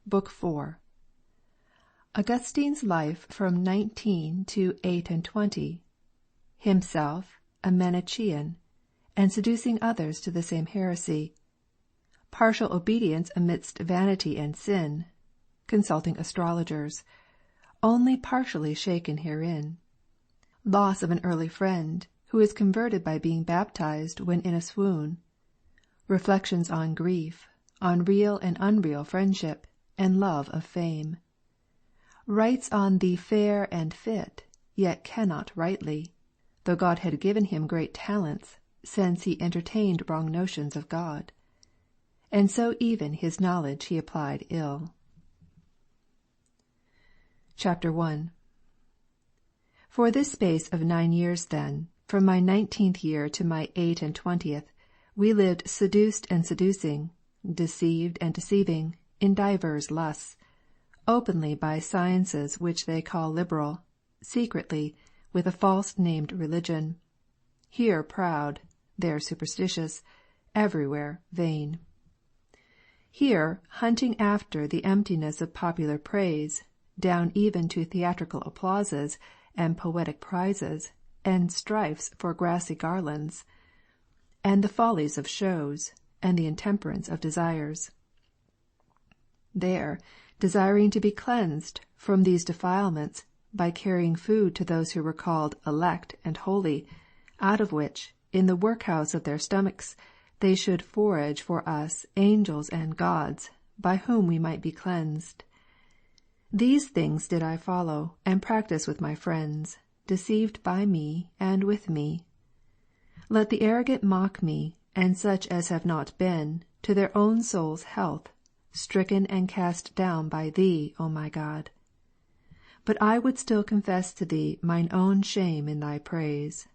Book 4. Augustine's life from 19 to 28. Himself a Manichaean, and seducing others to the same heresy. Partial obedience amidst vanity and sin. Consulting astrologers. Only partially shaken herein. Loss of an early friend, who is converted by being baptized when in a swoon. Reflections on grief, on real and unreal friendship, and love of fame. Writes on the fair and fit, yet cannot rightly, though God had given him great talents, since he entertained wrong notions of God. And so even his knowledge he applied ill. Chapter 1. For this space of 9 years then, from my 19th year to my 28th, we lived seduced and seducing, deceived and deceiving, in divers lusts, openly by sciences which they call liberal, secretly with a false named religion, here proud, there superstitious, everywhere vain. Here hunting after the emptiness of popular praise, down even to theatrical applauses and poetic prizes, and strifes for grassy garlands, and the follies of shows, and the intemperance of desires. There, desiring to be cleansed from these defilements by carrying food to those who were called elect and holy, out of which, in the workhouse of their stomachs, they should forage for us angels and gods, by whom we might be cleansed. These things did I follow and practice with my friends, deceived by me and with me. Let the arrogant mock me, and such as have not been, to their own soul's health, stricken and cast down by Thee, O my God. But I would still confess to Thee mine own shame in Thy praise.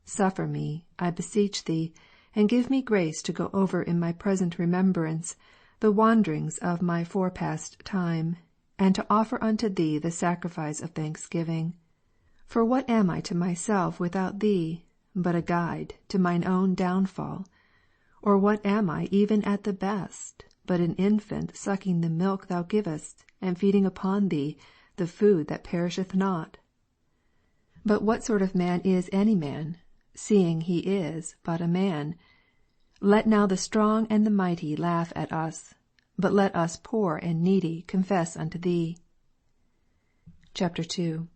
Suffer me, I beseech Thee, and give me grace to go over in my present remembrance the wanderings of my forepast time, and to offer unto Thee the sacrifice of thanksgiving. For what am I to myself without Thee, but a guide to mine own downfall? Or what am I even at the best, but an infant sucking the milk Thou givest, and feeding upon Thee the food that perisheth not? But what sort of man is any man, seeing he is but a man? Let now the strong and the mighty laugh at us, but let us poor and needy confess unto Thee. Chapter 2.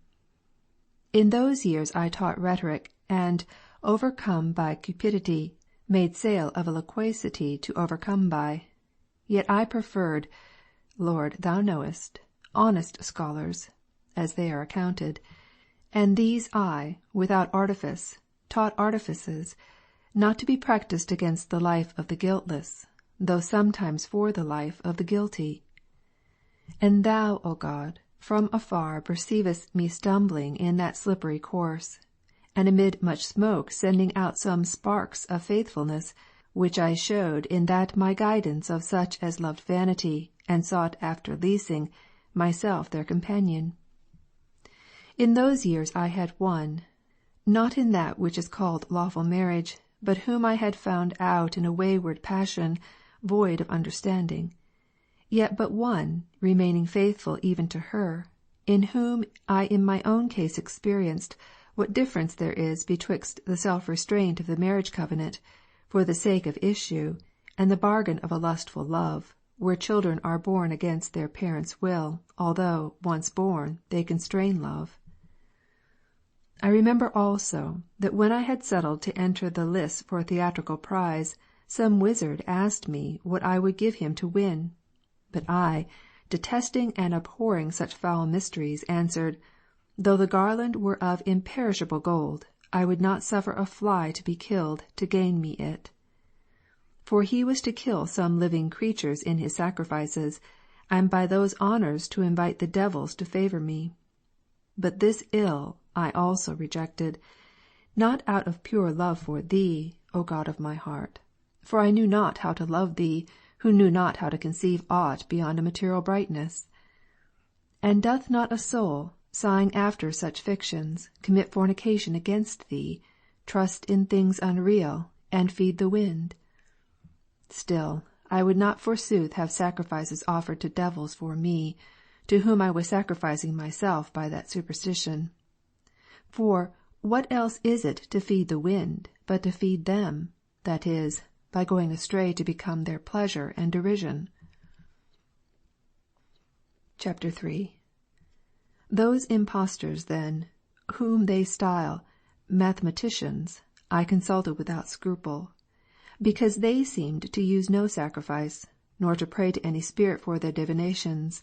In those years I taught rhetoric, and, overcome by cupidity, made sale of a loquacity to overcome by. Yet I preferred, Lord, Thou knowest, honest scholars, as they are accounted, and these I, without artifice, taught artifices, not to be practised against the life of the guiltless, though sometimes for the life of the guilty. And Thou, O God, from afar perceivest me stumbling in that slippery course, and amid much smoke sending out some sparks of faithfulness, which I showed in that my guidance of such as loved vanity, and sought after leasing, myself their companion. In those years I had one, not in that which is called lawful marriage, but whom I had found out in a wayward passion, void of understanding, yet but one, remaining faithful even to her, in whom I in my own case experienced what difference there is betwixt the self-restraint of the marriage covenant, for the sake of issue, and the bargain of a lustful love, where children are born against their parents' will, although, once born, they constrain love. I remember also, that when I had settled to enter the lists for a theatrical prize, some wizard asked me what I would give him to win. But I, detesting and abhorring such foul mysteries, answered, though the garland were of imperishable gold, I would not suffer a fly to be killed to gain me it. For he was to kill some living creatures in his sacrifices, and by those honours to invite the devils to favour me. But this ill I also rejected, not out of pure love for Thee, O God of my heart, for I knew not how to love Thee, who knew not how to conceive aught beyond a material brightness. And doth not a soul, sighing after such fictions, commit fornication against Thee, trust in things unreal, and feed the wind? Still, I would not forsooth have sacrifices offered to devils for me, to whom I was sacrificing myself by that superstition. For what else is it to feed the wind, but to feed them, that is, by going astray to become their pleasure and derision? Chapter 3. Those impostors then, whom they style mathematicians, I consulted without scruple, because they seemed to use no sacrifice, nor to pray to any spirit for their divinations,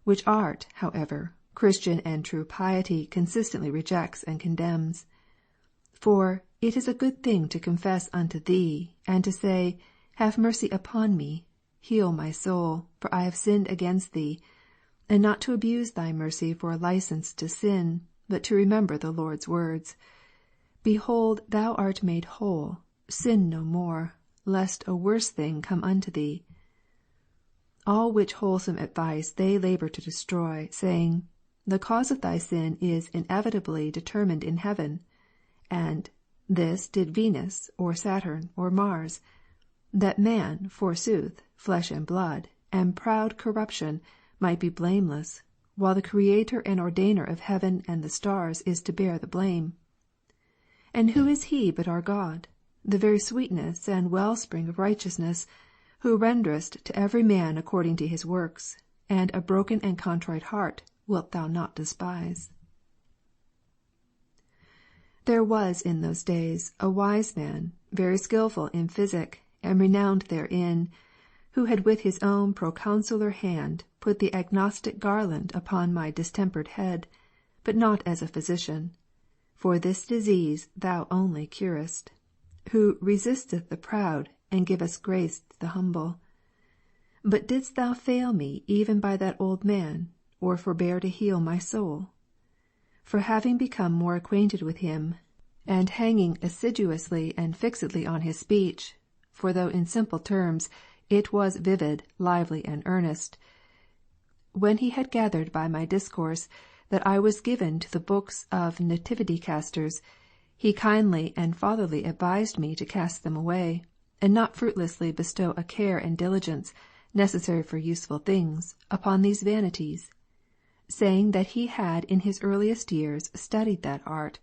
which art, however, Christian and true piety consistently rejects and condemns. For it is a good thing to confess unto thee, and to say, Have mercy upon me, heal my soul, for I have sinned against thee, and not to abuse thy mercy for a license to sin, but to remember the Lord's words, Behold, thou art made whole, sin no more, lest a worse thing come unto thee. All which wholesome advice they labor to destroy, saying, The cause of thy sin is inevitably determined in heaven, and this did Venus, or Saturn, or Mars, that man, forsooth, flesh and blood, and proud corruption, might be blameless, while the Creator and Ordainer of heaven and the stars is to bear the blame. And who is he but our God, the very sweetness and wellspring of righteousness, who renderest to every man according to his works, and a broken and contrite heart wilt thou not despise? There was in those days a wise man, very skillful in physic, and renowned therein, who had with his own proconsular hand put the agnostic garland upon my distempered head, but not as a physician, for this disease thou only curest, who resisteth the proud, and givest grace to the humble. But didst thou fail me even by that old man, or forbear to heal my soul? For having become more acquainted with him, and hanging assiduously and fixedly on his speech, for though in simple terms it was vivid, lively, and earnest, when he had gathered by my discourse that I was given to the books of nativity casters, he kindly and fatherly advised me to cast them away, and not fruitlessly bestow a care and diligence, necessary for useful things, upon these vanities, saying that he had in his earliest years studied that art,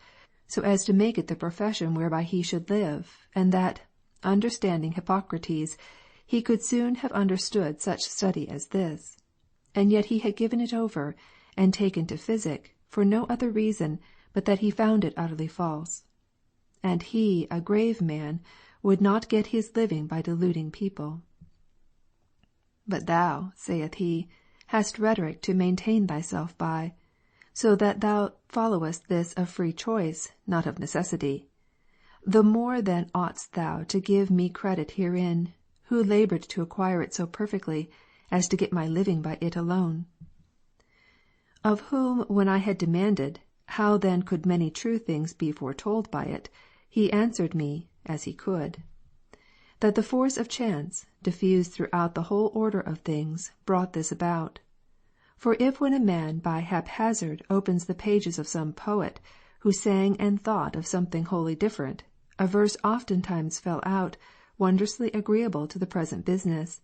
so as to make it the profession whereby he should live, and that, understanding Hippocrates, he could soon have understood such study as this, and yet he had given it over, and taken to physic, for no other reason but that he found it utterly false. And he, a grave man, would not get his living by deluding people. But thou, saith he, hast rhetoric to maintain thyself by, so that thou followest this of free choice, not of necessity. The more then oughtest thou to give me credit herein, who labored to acquire it so perfectly, as to get my living by it alone. Of whom when I had demanded, how then could many true things be foretold by it, he answered me, as he could, that the force of chance, diffused throughout the whole order of things, brought this about. For if when a man by haphazard opens the pages of some poet, who sang and thought of something wholly different, a verse oftentimes fell out, wondrously agreeable to the present business,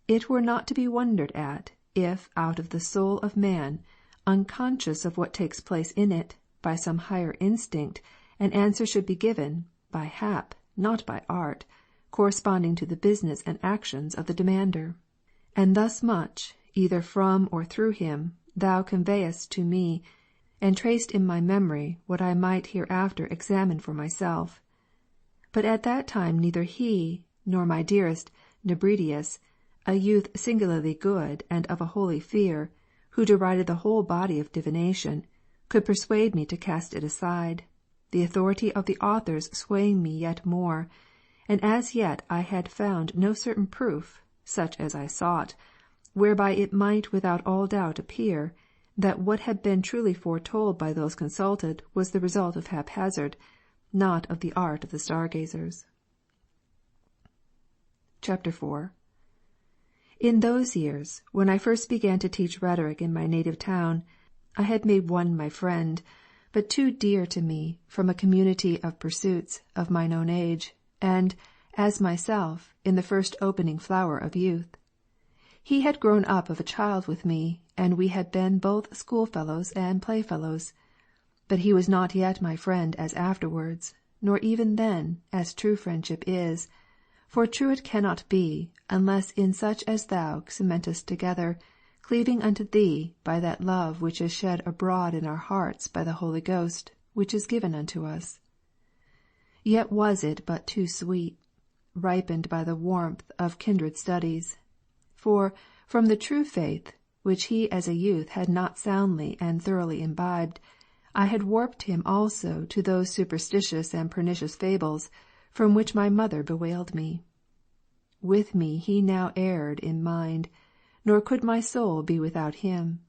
it were not to be wondered at, if out of the soul of man, unconscious of what takes place in it, by some higher instinct, an answer should be given, by hap, not by art, corresponding to the business and actions of the demander. And thus much, either from or through him, thou conveyest to me, and traced in my memory what I might hereafter examine for myself. But at that time neither he, nor my dearest Nebridius, a youth singularly good and of a holy fear, who derided the whole body of divination, could persuade me to cast it aside, the authority of the authors swaying me yet more, and as yet I had found no certain proof, such as I sought, whereby it might without all doubt appear, that what had been truly foretold by those consulted was the result of haphazard, not of the art of the stargazers. Chapter 4. In those years, when I first began to teach rhetoric in my native town, I had made one my friend, but too dear to me, from a community of pursuits of mine own age, and, as myself, in the first opening flower of youth. He had grown up of a child with me, and we had been both schoolfellows and playfellows. But he was not yet my friend as afterwards, nor even then, as true friendship is, for true it cannot be, unless in such as thou cementest together, cleaving unto thee by that love which is shed abroad in our hearts by the Holy Ghost, which is given unto us. Yet was it but too sweet, ripened by the warmth of kindred studies. For from the true faith, which he as a youth had not soundly and thoroughly imbibed, I had warped him also to those superstitious and pernicious fables, from which my mother bewailed me. With me he now erred in mind, nor could my soul be without him.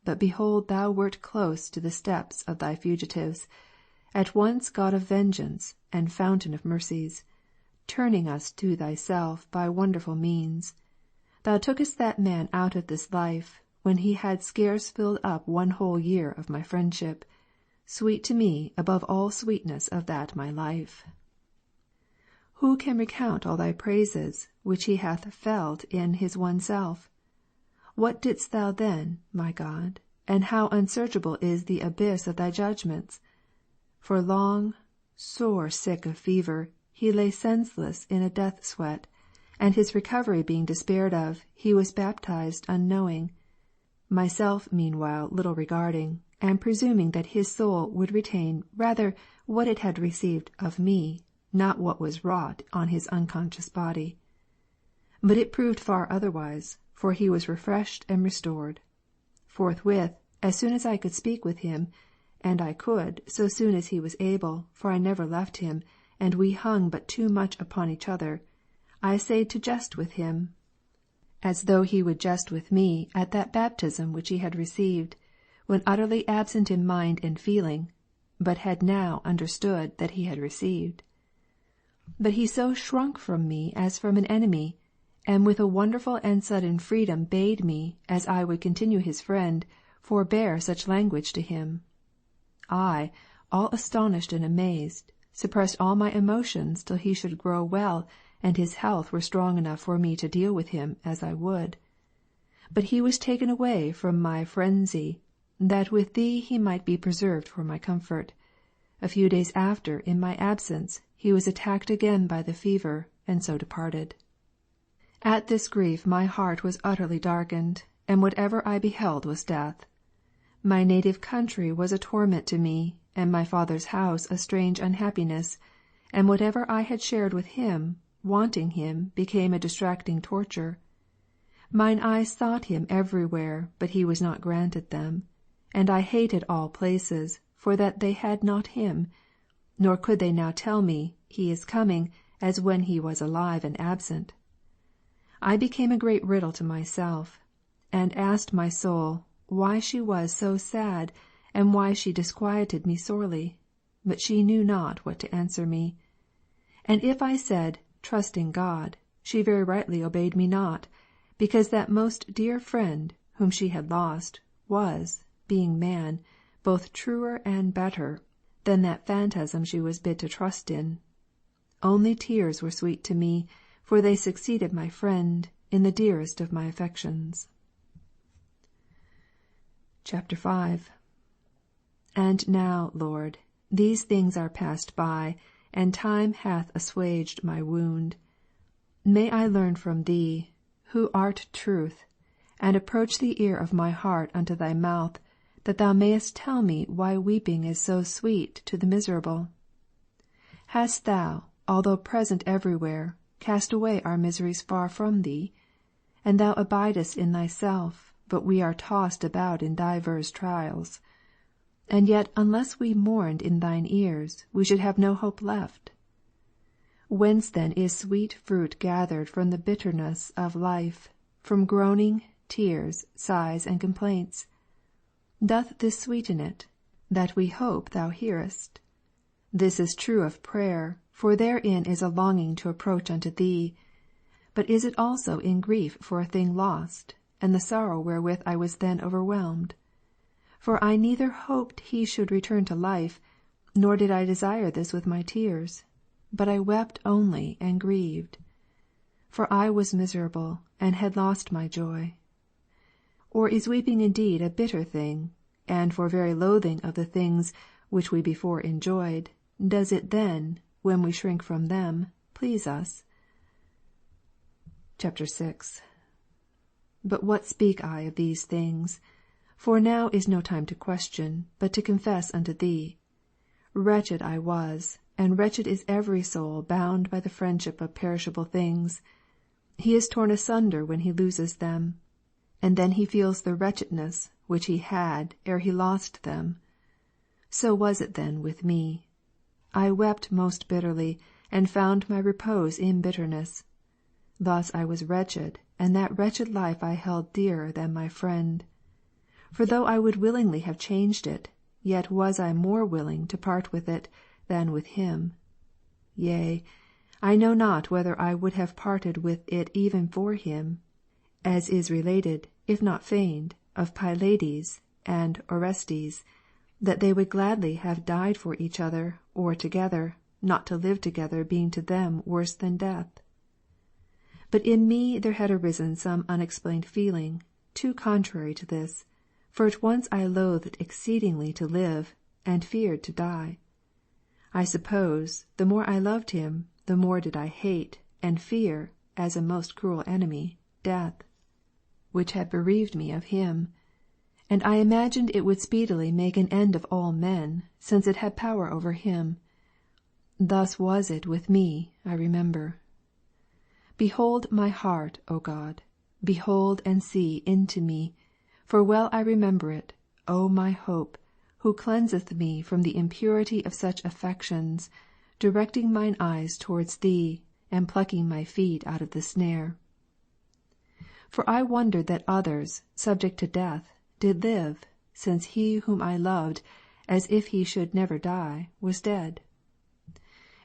But behold, thou wert close to the steps of thy fugitives, at once God of vengeance and fountain of mercies, turning us to thyself by wonderful means. Thou tookest that man out of this life, when he had scarce filled up 1 whole year of my friendship, sweet to me above all sweetness of that my life. Who can recount all thy praises, which he hath felt in his one self? What didst thou then, my God, and how unsearchable is the abyss of thy judgments? For long, sore sick of fever, he lay senseless in a death sweat, and his recovery being despaired of, he was baptized unknowing, myself meanwhile little regarding, and presuming that his soul would retain rather what it had received of me, not what was wrought on his unconscious body. But it proved far otherwise, for he was refreshed and restored. Forthwith, as soon as I could speak with him, and I could, so soon as he was able, for I never left him, and we hung but too much upon each other, I essayed to jest with him, as though he would jest with me at that baptism which he had received, when utterly absent in mind and feeling, but had now understood that he had received. But he so shrunk from me as from an enemy, and with a wonderful and sudden freedom bade me, as I would continue his friend, forbear such language to him. I, all astonished and amazed, suppressed all my emotions till he should grow well, and his health were strong enough for me to deal with him as I would. But he was taken away from my frenzy, that with thee he might be preserved for my comfort. A few days after, in my absence, he was attacked again by the fever, and so departed. At this grief my heart was utterly darkened, and whatever I beheld was death. My native country was a torment to me, and my father's house a strange unhappiness, and whatever I had shared with him, wanting him, became a distracting torture. Mine eyes sought him everywhere, but he was not granted them, and I hated all places, for that they had not him, nor could they now tell me, he is coming, as when he was alive and absent. I became a great riddle to myself, and asked my soul, why she was so sad, and why she disquieted me sorely, but she knew not what to answer me. And if I said, trusting God, she very rightly obeyed me not, because that most dear friend, whom she had lost, was, being man, both truer and better than that phantasm she was bid to trust in. Only tears were sweet to me, for they succeeded my friend in the dearest of my affections. Chapter 5. And now, Lord, these things are passed by, and time hath assuaged my wound. May I learn from thee, who art truth, and approach the ear of my heart unto thy mouth, that thou mayest tell me why weeping is so sweet to the miserable. Hast thou, although present everywhere, cast away our miseries far from thee? And thou abidest in thyself, but we are tossed about in divers trials. And yet unless we mourned in thine ears, we should have no hope left. Whence then is sweet fruit gathered from the bitterness of life, from groaning, tears, sighs, and complaints? Doth this sweeten it, that we hope thou hearest? This is true of prayer, for therein is a longing to approach unto thee. But is it also in grief for a thing lost, and the sorrow wherewith I was then overwhelmed? For I neither hoped he should return to life, nor did I desire this with my tears. but I wept only and grieved. For I was miserable, and had lost my joy. Or is weeping indeed a bitter thing? And for very loathing of the things which we before enjoyed, does it then, when we shrink from them, please us? Chapter 6. But what speak I of these things? For now is no time to question, but to confess unto thee. Wretched I was, and wretched is every soul bound by the friendship of perishable things. He is torn asunder when he loses them, and then he feels the wretchedness which he had ere he lost them. So was it then with me. I wept most bitterly, and found my repose in bitterness. Thus I was wretched, and that wretched life I held dearer than my friend. For though I would willingly have changed it, yet was I more willing to part with it than with him. Yea, I know not whether I would have parted with it even for him, as is related, if not feigned, of Pylades and Orestes, that they would gladly have died for each other, or together, not to live together being to them worse than death. But in me there had arisen some unexplained feeling, too contrary to this, for at once I loathed exceedingly to live, and feared to die. I suppose, the more I loved him, the more did I hate, and fear, as a most cruel enemy, death, which had bereaved me of him. And I imagined it would speedily make an end of all men, since it had power over him. Thus was it with me, I remember. Behold my heart, O God, behold and see into me, for well I remember it, O my hope, who cleanseth me from the impurity of such affections, directing mine eyes towards thee, and plucking my feet out of the snare. For I wondered that others, subject to death, did live, since he whom I loved, as if he should never die, was dead.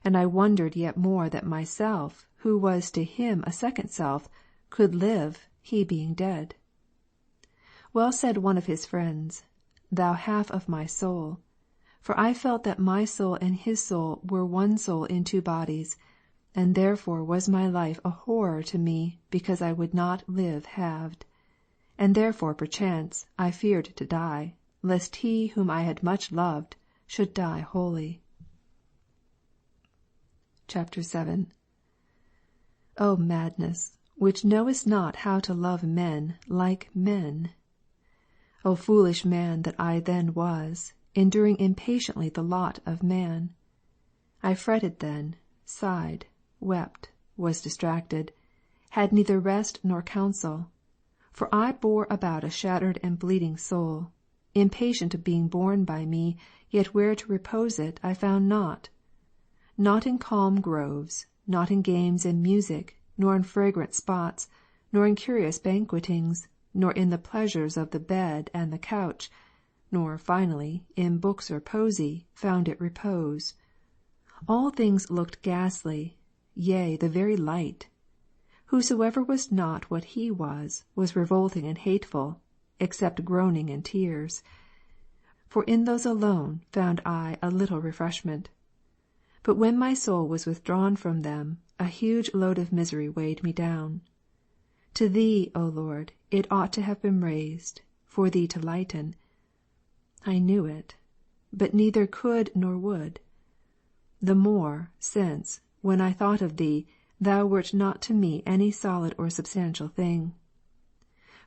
And I wondered yet more that myself, who was to him a second self, could live, he being dead. Well said one of his friends, Thou half of my soul. For I felt that my soul and his soul were one soul in two bodies, and therefore was my life a horror to me, because I would not live halved. And therefore perchance I feared to die, lest he whom I had much loved should die wholly. Chapter 7. O madness, which knowest not how to love men like men! O foolish man that I then was, enduring impatiently the lot of man! I fretted then, sighed, wept, was distracted, had neither rest nor counsel. For I bore about a shattered and bleeding soul, impatient of being borne by me, yet where to repose it I found not. Not in calm groves, not in games and music, nor in fragrant spots, nor in curious banquetings, nor in the pleasures of the bed and the couch, nor, finally, in books or poesy, found it repose. All things looked ghastly, yea, the very light. Whosoever was not what he was revolting and hateful, except groaning and tears. For in those alone found I a little refreshment. But when my soul was withdrawn from them, a huge load of misery weighed me down. To thee, O Lord, it ought to have been raised, for thee to lighten. I knew it, but neither could nor would. The more, since, when I thought of thee, thou wert not to me any solid or substantial thing.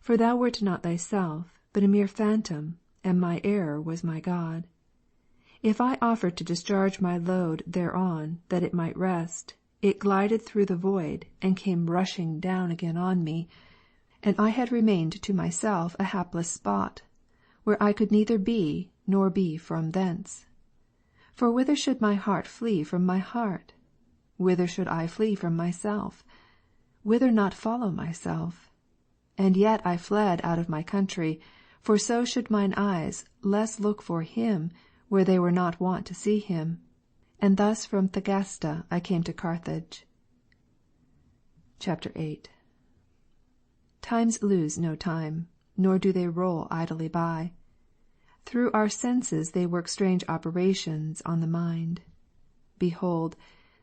For thou wert not thyself, but a mere phantom, and my error was my God. If I offered to discharge my load thereon, that it might rest, it glided through the void, and came rushing down again on me, and I had remained to myself a hapless spot, where I could neither be, nor be from thence. For whither should my heart flee from my heart? Whither should I flee from myself? Whither not follow myself? And yet I fled out of my country, for so should mine eyes less look for him, where they were not wont to see him. And thus from Thagaste I came to Carthage. Chapter 8. Times lose no time, nor do they roll idly by. Through our senses they work strange operations on the mind. Behold,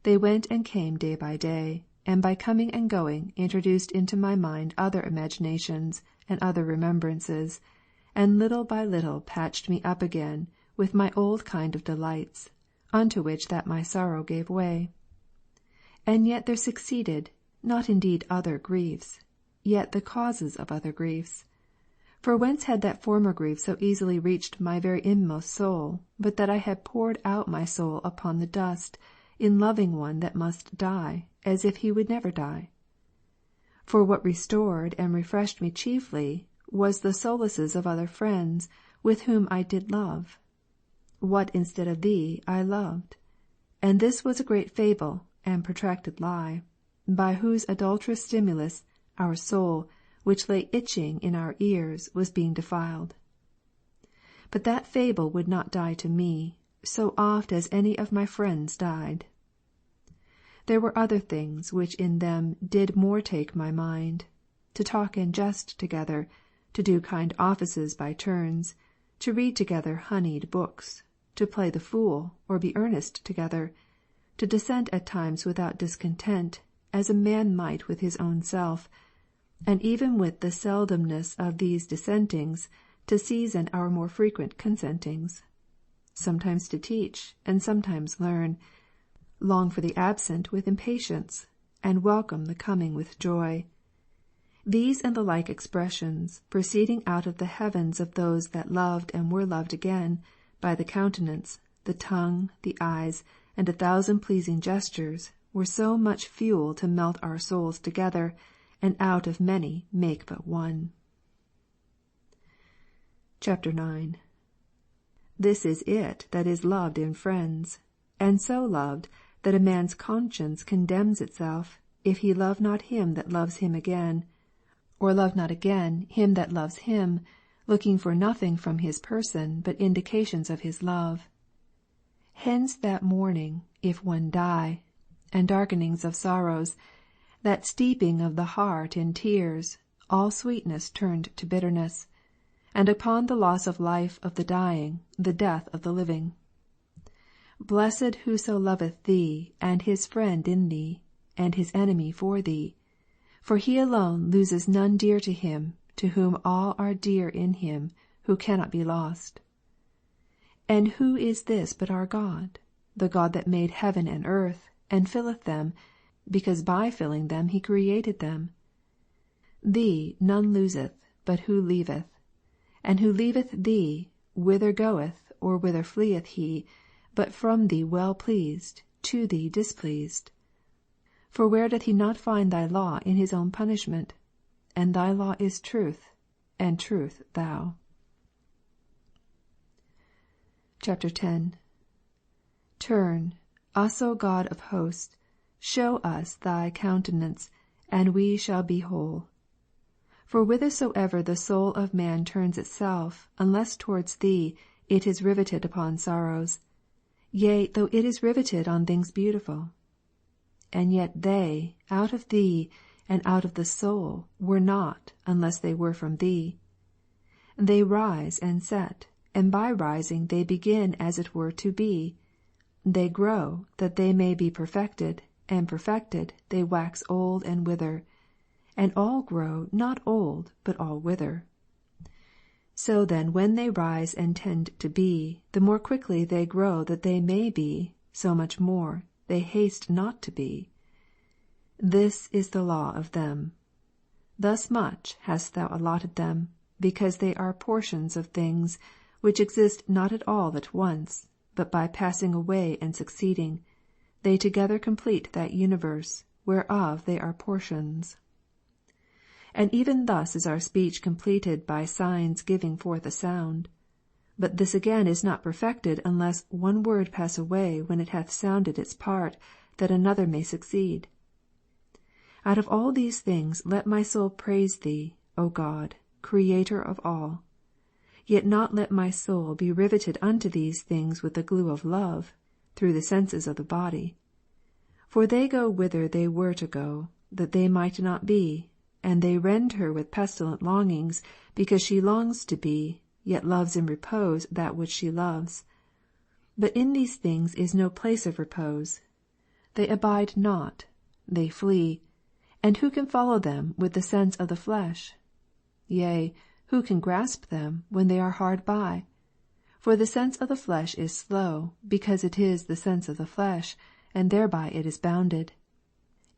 they went and came day by day, and by coming and going introduced into my mind other imaginations and other remembrances, and little by little patched me up again with my old kind of delights, unto which that my sorrow gave way. And yet there succeeded, not indeed other griefs, yet the causes of other griefs. For whence had that former grief so easily reached my very inmost soul, but that I had poured out my soul upon the dust, in loving one that must die, as if he would never die? For what restored and refreshed me chiefly, was the solaces of other friends, with whom I did love. What instead of thee I loved? And this was a great fable and protracted lie, by whose adulterous stimulus our soul, which lay itching in our ears, was being defiled. But that fable would not die to me, so oft as any of my friends died. There were other things which in them did more take my mind, to talk and jest together, to do kind offices by turns, to read together honeyed books, to play the fool, or be earnest together, to dissent at times without discontent, as a man might with his own self, and even with the seldomness of these dissentings, to season our more frequent consentings, sometimes to teach, and sometimes learn, long for the absent with impatience, and welcome the coming with joy. These and the like expressions, proceeding out of the heavens of those that loved and were loved again, by the countenance, the tongue, the eyes, and 1,000 pleasing gestures, were so much fuel to melt our souls together, and out of many make but one. Chapter 9. This is it that is loved in friends, and so loved that a man's conscience condemns itself, if he love not him that loves him again, or love not again him that loves him, looking for nothing from his person but indications of his love. Hence that mourning, if one die, and darkenings of sorrows, that steeping of the heart in tears, all sweetness turned to bitterness, and upon the loss of life of the dying, the death of the living. Blessed whoso loveth thee, and his friend in thee, and his enemy for thee, for he alone loses none dear to him, to whom all are dear in him, who cannot be lost. And who is this but our God, the God that made heaven and earth, and filleth them, because by filling them he created them? Thee none loseth, but who leaveth. And who leaveth thee, whither goeth, or whither fleeth he, but from thee well pleased, to thee displeased? For where doth he not find thy law in his own punishment? And thy law is truth, and truth thou. Chapter 10. Turn, us, O God of hosts, show us thy countenance, and we shall be whole. For whithersoever the soul of man turns itself, unless towards thee, it is riveted upon sorrows, yea, though it is riveted on things beautiful. And yet they, out of thee, and out of the soul, were not, unless they were from thee. They rise and set, and by rising they begin as it were to be. They grow, that they may be perfected, and perfected, they wax old and wither. And all grow, not old, but all wither. So then when they rise and tend to be, the more quickly they grow that they may be, so much more they haste not to be. This is the law of them. Thus much hast thou allotted them, because they are portions of things, which exist not at all at once, but by passing away and succeeding, they together complete that universe, whereof they are portions. And even thus is our speech completed by signs giving forth a sound. But this again is not perfected unless one word pass away when it hath sounded its part, that another may succeed. Out of all these things let my soul praise thee, O God, Creator of all. Yet not let my soul be riveted unto these things with the glue of love, through the senses of the body. For they go whither they were to go, that they might not be, and they rend her with pestilent longings, because she longs to be, yet loves in repose that which she loves. But in these things is no place of repose. they abide not, they flee. And who can follow them with the sense of the flesh? Yea, who can grasp them, when they are hard by? For the sense of the flesh is slow, because it is the sense of the flesh, and thereby it is bounded.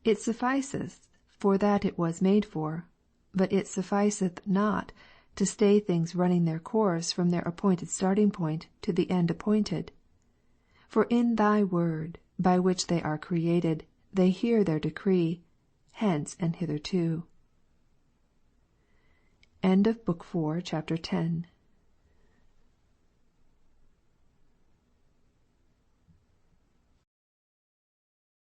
It sufficeth for that it was made for, but it sufficeth not to stay things running their course from their appointed starting point to the end appointed. For in Thy word, by which they are created, they hear their decree, hence and hitherto. End of Book 4, Chapter 10.